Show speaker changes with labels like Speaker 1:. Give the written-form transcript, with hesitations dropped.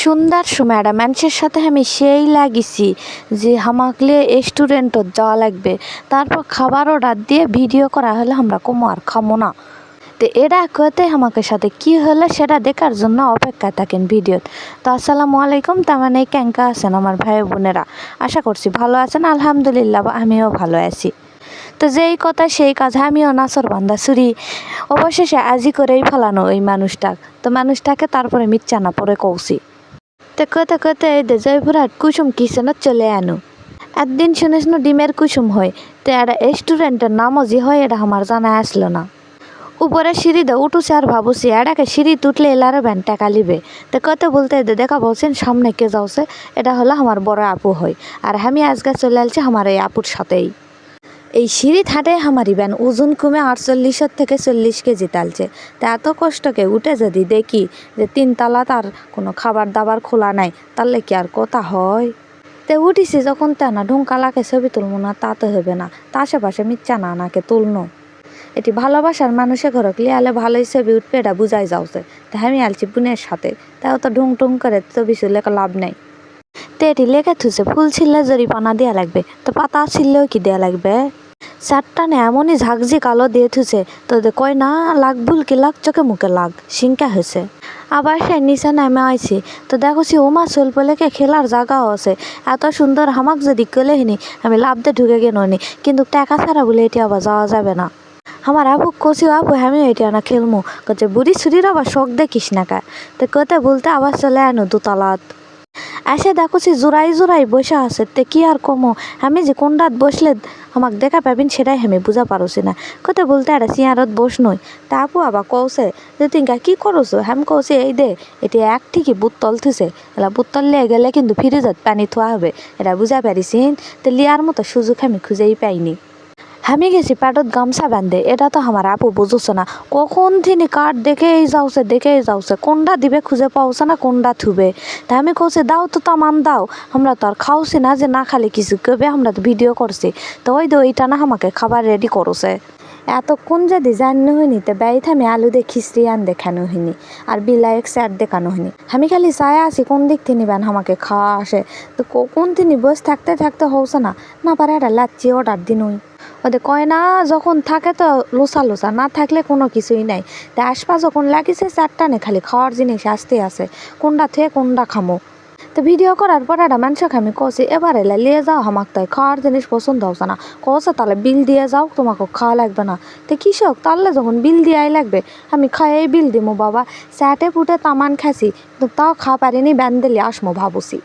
Speaker 1: সন্ধ্যার সময় একটা মানুষের সাথে আমি সেই লাগিছি যে হামাকলে রেস্টুরেন্টত যাওয়া লাগবে। তারপর খাবার অর্ডার দিয়ে ভিডিও করা হলে আমরা কমো আর খামো না। তো এরা কতে আমাকে সাথে কি হলো সেটা দেখার জন্য অপেক্ষায় থাকেন ভিডিওত। তো আসসালামু আলাইকুম, তার মানে কেঙ্কা আছেন আমার ভাই বোনেরা? আশা করছি ভালো আছেন। আলহামদুলিল্লাহ আমিও ভালো আছি। তো যেই কথা সেই কাজ, আমিও নাচর বান্ধা ছুরি অবশেষে আজি করেই ফেলানো ওই মানুষটাক। তো মানুষটাকে তারপরে মিচ্ছা না পরে কৌছি। তো কতে কতে জয়পুরহাট কুসুম কিচেনত চলে আনো। একদিন শুনিস ডিমের কুসুম হয়, তো একটা রেস্টুরেন্টের নামও যে হয় এটা আমার জানা আসলো না। উপরে সিঁড়ি দে উঠুছে আর ভাবুছি এটাকে সিঁড়ি তুটলে এলারে ব্যান টাকা লিবে। তো কত বলতে দেখা বলছেন সামনে কে যাওছে, এটা হলো আমার বড় আপু হয়। আর আমি আজকে চলে আসছি আমার এই আপুর সাথেই। এই সিঁড়ি থাটে আমারই ব্যান ওজন কমে 48 থেকে 40 কেজি তালছে। তা এত কষ্টকে উঠে যদি দেখি যে 3 তলা তার কোনো খাবার দাবার খোলা নাই, তাহলে কি আর কথা হয়? তে উঠিছি যখন তা না ঢুঙ্কালাকে ছবি তুলবো না তা তো হবে না, তা আশেপাশে মিচ্ছা না নাকে তুলনো। এটি ভালোবাসার মানুষের ঘরক লিয়ালে ভালোই ছবি উঠবে এটা বুঝাই যাওছে। তা আমি আলছি বোনের সাথে, তাও তো ঢুং টুং করে ছবি তুললে লাভ নাই। তো এটি লেখা থুছে ফুল ছিললে জরিপানা দেওয়া লাগবে, তো পাতা ছিললেও কি দেওয়া লাগবে? চারটানে এমনই ঝাঁকঝি কালো দিয়ে থুছে, তো কয় না লাগ ভুল কি লাগ চোখে মুখে লাগ সিংকা হয়েছে। আবার সে নিচে নেমে আইছি, তো দেখছি ওমা চল পেলেকে খেলার জায়গাও আছে। এত সুন্দর হামাক যদি কেলে হিনি আমি লাভ দিয়ে ঢুকে গেনি, কিন্তু টাকা ছাড়া বলে এটি আবার যাওয়া যাবে না। আমার আপু কষি আপু আমি এটা না খেলমু, কচ্ছে বুড়ি ছুরির আবার শখ দেখিস না কা। তো কতে বলতে আবার চলে আনো দোতলাত। এসে দেখছি জোড়াই জোড়াই বসে আছে। তে কি আর কমো, আমি যে কোন রাত বসলে আমাকে দেখা পাবেন সেটাই আমি বুঝা পারছি না। কতে বলতে একটা চেয়ারত বস নই। তা আপু আবার কৌছে যে তিনকা কি করছো? আমি কৌছি এই দে এটি এক ঠিকই বুতল থুছে, এলা বুতল লিয়ে গেলে কিন্তু ফ্রিজত পানি থোয়া হবে, এটা বুঝা পারিছিন। তো লিয়ার মতো সুযোগ আমি খুঁজেই পাইনি। আমি গেছি পেটত গামছা বান্ধে, এটা তো আমার আপু বুঝছে না। কখন তিনি কাঠ দেখেই যাওছে কোনটা দিবে খুঁজে পাওছে না কোনটা থুবে। তা আমি কৌছি দাও তো তামান দাও, আমরা তো আর খাওছি না যে না খালে কিছু কবে, আমরা তো ভিডিও করছি। তো ওইটা না আমাকে খাবার রেডি করছে। এতক্ষণ যদি জানো হইনি তো ব্যয়িত আমি আলু দিয়ে খিচড়ি আন দেখানো হইনি আর বিলাইক স্যার দেখানো হইনি। আমি খালি চাই আছি কোন দিক থেকে বেন আমাকে খাওয়া আসে। তো কোন তিনি বসে থাকতে থাকতে হচ্ছে না পারে একটা লাচ্ছি অর্ডার দিন ওই ওদের কয় না যখন থাকে তো লোসা না থাকলে কোনো কিছুই নাই। তা আসপা যখন লাগিছে চারটানে খালি খাওয়ার জিনিস আসতে আছে, কোনটা থেকে কোনটা খামো। তো ভিডিও করার পর একটা মানুষকে আমি কছি এবার এলে নিয়ে যাও আমাক, তাই খাওয়ার জিনিস পছন্দ হচ্ছে না। কছে তাহলে বিল দিয়ে যাও, তোমাকে খাওয়া লাগবে না। তো কৃষক তাহলে যখন বিল দিয়াই লাগবে আমি খাইয়েই বিল দিমো বাবা। স্যাটে ফুটে তামান খাসি, তো তাও খাওয়া পারিনি ব্যান দিলে আসমো ভাবুছি।